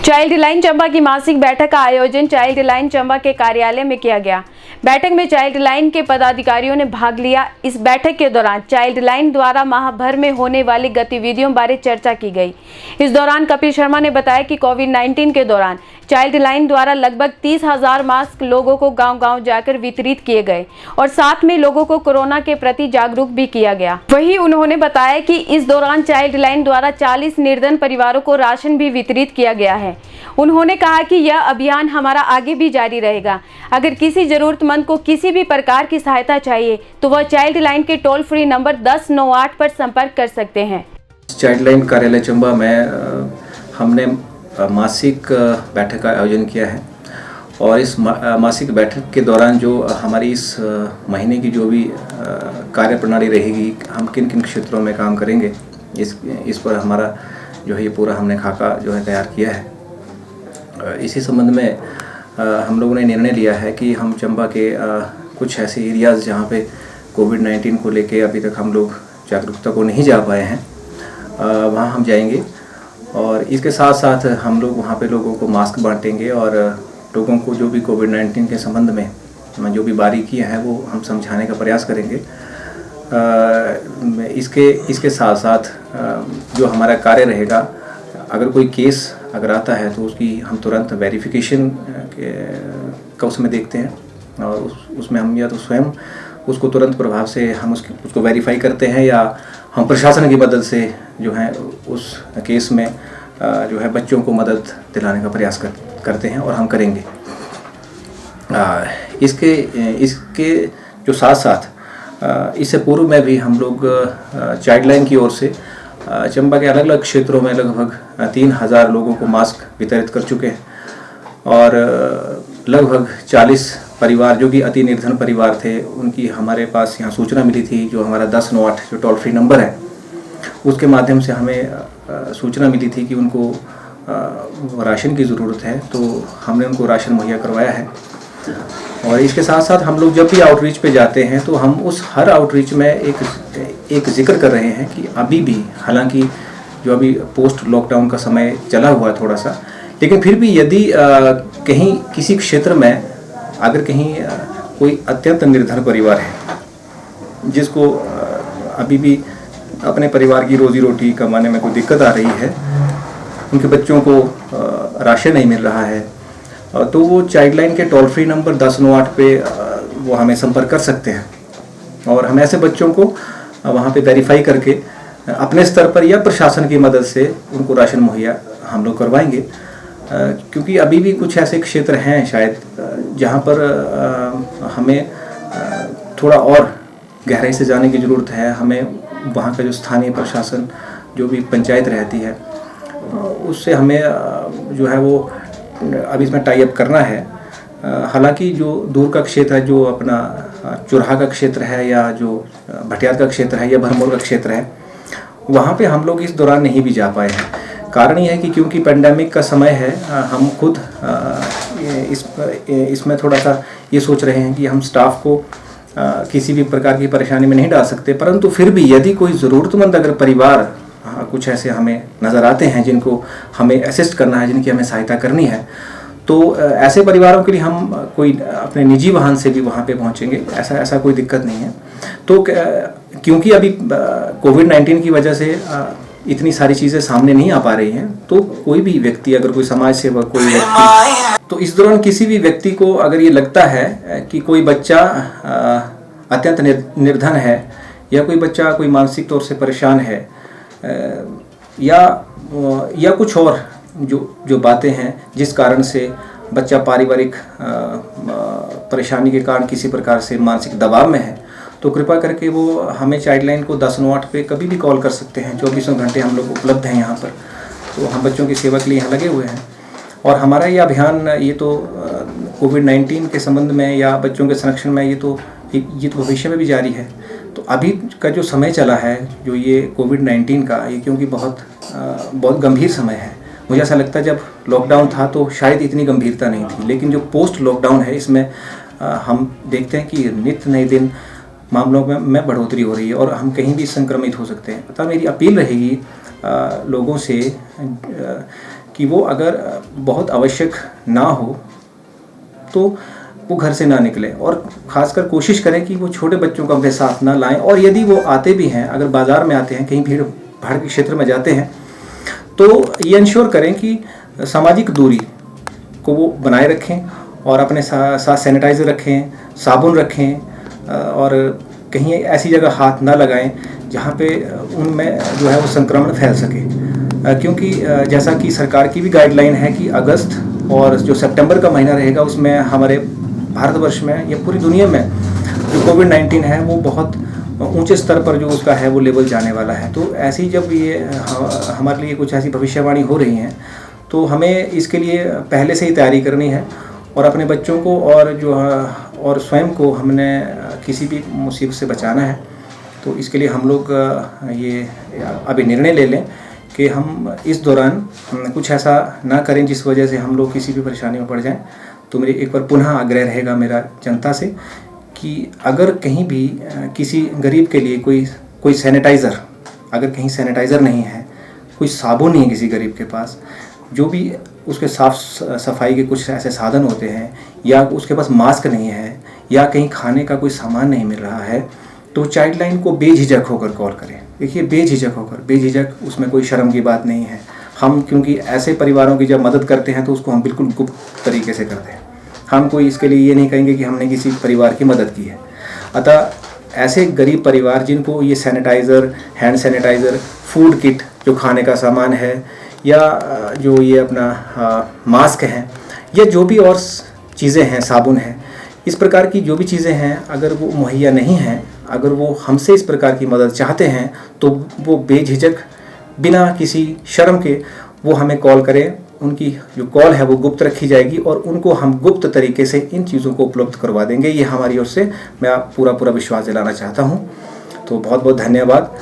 Child line Chamba की मासिक बैठक का आयोजन चाइल्ड लाइन चंबा के कार्यालय में किया गया। बैठक में चाइल्ड लाइन के पदाधिकारियों ने भाग लिया। इस बैठक के दौरान चाइल्ड लाइन द्वारा माह भर में होने वाली गतिविधियों बारे चर्चा की गई। इस दौरान कपिल शर्मा ने बताया कि कोविड-19 के दौरान चाइल्ड लाइन द्वारा लगभग 30,000 मास्क लोगों को गांव-गांव जाकर वितरित किए गए और साथ में लोगों को कोरोना के प्रति जागरूक भी किया गया। वहीं उन्होंने बताया कि इस दौरान चाइल्ड लाइन द्वारा 40 निर्धन परिवारों को राशन भी वितरित किया गया है। उन्होंने कहा कि यह अभियान हमारा आगे भी जारी रहेगा। अगर किसी जरूरतमंद को किसी भी प्रकार की सहायता चाहिए तो वह चाइल्ड लाइन के टोल फ्री नंबर 1098 पर संपर्क कर सकते हैं। चाइल्ड लाइन कार्यालय चंबा में हमने मासिक बैठक का आयोजन किया है और इस मासिक बैठक के दौरान जो हमारी इस महीने की जो भी कार्य प्रणाली रहेगी, हम किन किन क्षेत्रों में काम करेंगे, इस पर हमारा जो है ये पूरा हमने खाका जो है तैयार किया है। इसी संबंध में हम लोगों ने निर्णय लिया है कि हम चंबा के कुछ ऐसे एरियाज़ जहाँ पे कोविड-19 को लेके अभी तक हम लोग जागरूकता को नहीं जा पाए हैं, वहाँ हम जाएंगे और इसके साथ साथ हम लोग वहाँ पे लोगों को मास्क बांटेंगे और लोगों को जो भी कोविड-19 के संबंध में जो भी बारीकियाँ हैं वो हम समझाने का प्रयास करेंगे। इसके साथ साथ जो हमारा कार्य रहेगा, अगर कोई केस अगर आता है तो उसकी हम तुरंत वेरिफिकेशन का उसमें देखते हैं और उसमें हम या तो स्वयं उसको तुरंत प्रभाव से हम उसको वेरीफाई करते हैं या हम प्रशासन की मदद से जो है उस केस में जो है बच्चों को मदद दिलाने का प्रयास करते हैं और हम करेंगे। इसके जो साथ साथ इससे पूर्व में भी हम लोग चाइल्ड लाइन की ओर से चंबा के अलग अलग क्षेत्रों में लगभग 3,000 लोगों को मास्क वितरित कर चुके हैं और लगभग 40 परिवार जो कि अति निर्धन परिवार थे, उनकी हमारे पास यहाँ सूचना मिली थी। जो हमारा 1098 जो टोल फ्री नंबर है, उसके माध्यम से हमें सूचना मिली थी कि उनको राशन की ज़रूरत है, तो हमने उनको राशन मुहैया करवाया है। और इसके साथ साथ हम लोग जब भी आउटरीच पे जाते हैं तो हम उस हर आउटरीच में एक जिक्र कर रहे हैं कि अभी भी, हालांकि जो अभी पोस्ट लॉकडाउन का समय चला हुआ है थोड़ा सा, लेकिन फिर भी यदि कहीं किसी क्षेत्र में अगर कहीं कोई अत्यंत निर्धन परिवार है जिसको अभी भी अपने परिवार की रोजी रोटी कमाने में कोई दिक्कत आ रही है, उनके बच्चों को राशन नहीं मिल रहा है, तो वो चाइल्ड लाइन के टोल फ्री नंबर 1098 पे वो हमें संपर्क कर सकते हैं और हम ऐसे बच्चों को वहाँ पे वेरीफाई करके अपने स्तर पर या प्रशासन की मदद से उनको राशन मुहैया हम लोग करवाएंगे। क्योंकि अभी भी कुछ ऐसे क्षेत्र हैं शायद जहाँ पर हमें थोड़ा और गहराई से जाने की ज़रूरत है। हमें वहाँ का जो स्थानीय प्रशासन, जो भी पंचायत रहती है, उससे हमें जो है वो अभी इसमें टाई अप करना है। हालांकि जो दूर का क्षेत्र है, जो अपना चुरहा का क्षेत्र है या जो भटियात का क्षेत्र है या भरमौर का क्षेत्र है, वहाँ पे हम लोग इस दौरान नहीं भी जा पाए हैं। कारण ये है कि क्योंकि पेंडेमिक का समय है, हम खुद इसमें थोड़ा सा ये सोच रहे हैं कि हम स्टाफ को किसी भी प्रकार की परेशानी में नहीं डाल सकते, परंतु फिर भी यदि कोई ज़रूरतमंद अगर परिवार कुछ ऐसे हमें नज़र आते हैं जिनको हमें असिस्ट करना है, जिनकी हमें सहायता करनी है, तो ऐसे परिवारों के लिए हम कोई अपने निजी वाहन से भी वहाँ पे पहुँचेंगे। ऐसा कोई दिक्कत नहीं है। तो क्योंकि अभी कोविड-19 की वजह से इतनी सारी चीज़ें सामने नहीं आ पा रही हैं, तो कोई भी व्यक्ति, अगर कोई समाज सेवक, कोई व्यक्ति, तो इस दौरान किसी भी व्यक्ति को अगर ये लगता है कि कोई बच्चा अत्यंत निर्धन है या कोई बच्चा कोई मानसिक तौर से परेशान है या कुछ और जो बातें हैं जिस कारण से बच्चा पारिवारिक परेशानी के कारण किसी प्रकार से मानसिक दबाव में है, तो कृपा करके वो हमें चाइल्ड लाइन को 1098 पे कभी भी कॉल कर सकते हैं। 24 घंटे हम लोग उपलब्ध हैं यहाँ पर। तो हम बच्चों की सेवा के लिए यहाँ लगे हुए हैं और हमारा ये अभियान ये तो कोविड-19 के संबंध में या बच्चों के संरक्षण में ये तो भविष्य में भी जारी है। तो अभी का जो समय चला है, जो ये कोविड-19 का, ये क्योंकि बहुत गंभीर समय है। मुझे ऐसा लगता है जब लॉकडाउन था तो शायद इतनी गंभीरता नहीं थी, लेकिन जो पोस्ट लॉकडाउन है इसमें हम देखते हैं कि नित्य नए दिन मामलों में बढ़ोतरी हो रही है और हम कहीं भी संक्रमित हो सकते हैं। अतः मेरी अपील रहेगी लोगों से कि वो अगर बहुत आवश्यक ना हो तो वो घर से ना निकले, और ख़ासकर कोशिश करें कि वो छोटे बच्चों को अपने साथ ना लाएं। और यदि वो आते भी हैं, अगर बाज़ार में आते हैं, कहीं भीड़ भाड़ के क्षेत्र में जाते हैं, तो ये इंश्योर करें कि सामाजिक दूरी को वो बनाए रखें और अपने साथ सैनिटाइज़र रखें, साबुन रखें और कहीं ऐसी जगह हाथ ना लगाएं जहाँ पे उनमें जो है वो संक्रमण फैल सके। क्योंकि जैसा कि सरकार की भी गाइडलाइन है कि अगस्त और जो सितंबर का महीना रहेगा उसमें हमारे भारतवर्ष में या पूरी दुनिया में जो कोविड-19 है वो बहुत ऊंचे स्तर पर जो उसका है वो लेवल जाने वाला है। तो ऐसी जब ये हमारे लिए कुछ ऐसी भविष्यवाणी हो रही हैं तो हमें इसके लिए पहले से ही तैयारी करनी है और अपने बच्चों को और स्वयं को हमने किसी भी मुसीबत से बचाना है। तो इसके लिए हम लोग ये अभी निर्णय ले लें कि हम इस दौरान कुछ ऐसा ना करें जिस वजह से हम लोग किसी भी परेशानी में पड़ जाएं। तो मेरी एक बार पुनः आग्रह रहेगा मेरा जनता से कि अगर कहीं भी किसी गरीब के लिए कोई सैनिटाइज़र, अगर कहीं सैनिटाइज़र नहीं है, कोई साबुन नहीं है किसी गरीब के पास, जो भी उसके साफ़ सफाई के कुछ ऐसे साधन होते हैं, या उसके पास मास्क नहीं है, या कहीं खाने का कोई सामान नहीं मिल रहा है, तो चाइल्ड लाइन को बेझिझक होकर कॉल करें। देखिए, बेझिझक उसमें कोई शर्म की बात नहीं है। हम क्योंकि ऐसे परिवारों की जब मदद करते हैं तो उसको हम बिल्कुल गुप्त तरीके से करते हैं। हम कोई इसके लिए ये नहीं कहेंगे कि हमने किसी परिवार की मदद की है। अतः ऐसे गरीब परिवार जिनको ये sanitiser, hand sanitiser, food kit जो खाने का सामान है, या जो ये अपना मास्क हैं, या जो भी और चीज़ें हैं, साबुन है, इस प्रकार की जो भी चीज़ें हैं, अगर वो मुहैया नहीं हैं, अगर वो हमसे इस प्रकार की मदद चाहते हैं तो वो बेझिझक बिना किसी शर्म के वो हमें कॉल करें। उनकी जो कॉल है वो गुप्त रखी जाएगी और उनको हम गुप्त तरीके से इन चीज़ों को उपलब्ध करवा देंगे। ये हमारी ओर से मैं पूरा विश्वास दिलाना चाहता हूँ। तो बहुत बहुत धन्यवाद।